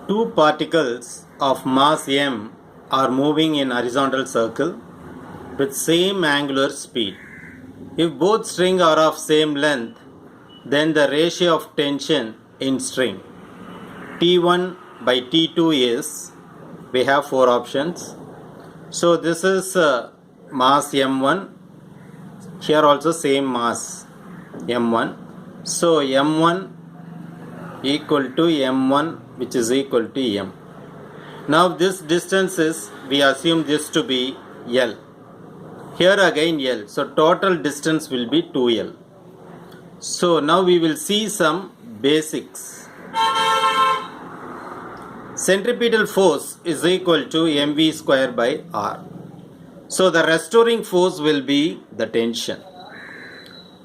Two particles of mass m are moving in horizontal circle with same angular speed. If both strings are of same length, then the ratio of tension in string T1 by T2 is, we have four options. So this is mass m1, here also same mass m1. So m1 equal to m1, which is equal to m. Now this distance is, we assume this to be L. Here again L. So total distance will be 2L. So now we will see some basics. Centripetal force is equal to mv square by r. So the restoring force will be the tension.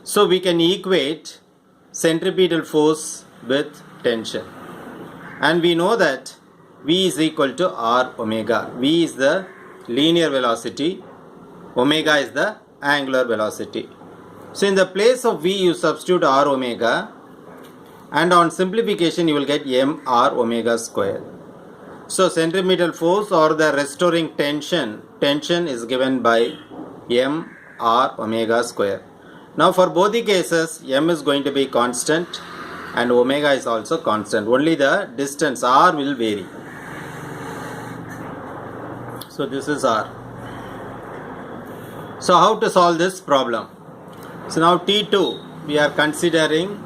So we can equate centripetal force with tension. And we know that v is equal to r omega. V is the linear velocity, omega is the angular velocity. So in the place of v you substitute r omega, and on simplification you will get m r omega square. So centripetal force or the restoring tension is given by m r omega square. Now for both the cases m is going to be constant and omega is also constant. Only the distance r will vary. So this is r. So how to solve this problem? So now T2 we are considering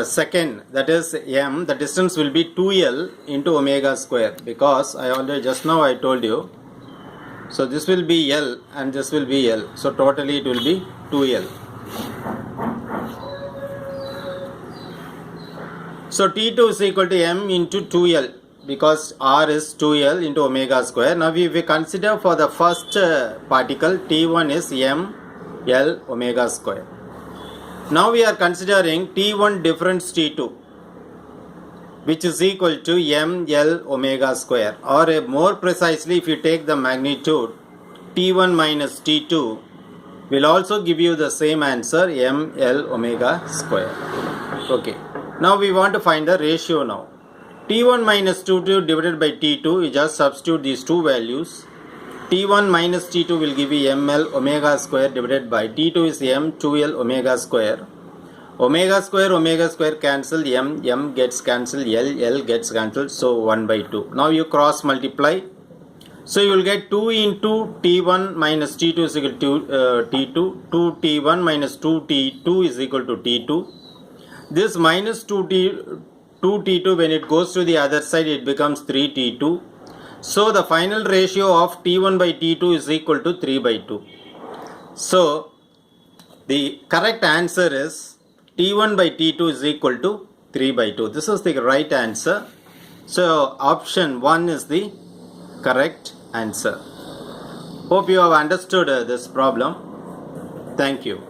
second, that is m, the distance will be 2L into omega square, because I already just now I told you. So this will be L and this will be L. So totally it will be 2L. So T2 is equal to m into 2L, because r is 2L into omega square. Now if we consider for the first particle, T1 is m L omega square. Now we are considering T1 difference T2, which is equal to m L omega square, or more precisely if you take the magnitude, T1 minus T2 will also give you the same answer, m L omega square. Okay. Now we want to find the ratio now. T1 minus T2 divided by T2, you just substitute these two values. T1 minus T2 will give you ml omega square divided by T2 is m 2L omega square. Omega square cancel, m gets cancelled, L gets cancelled, so 1 by 2. Now you cross multiply. So you will get 2 into T1 minus T2 is equal to T2. 2T1 minus 2T2 is equal to T2. This minus 2T2 when it goes to the other side it becomes 3T2. So the final ratio of T1 by T2 is equal to 3 by 2. So the correct answer is T1 by T2 is equal to 3 by 2. This is the right answer. So option 1 is the correct answer. Hope you have understood this problem. Thank you.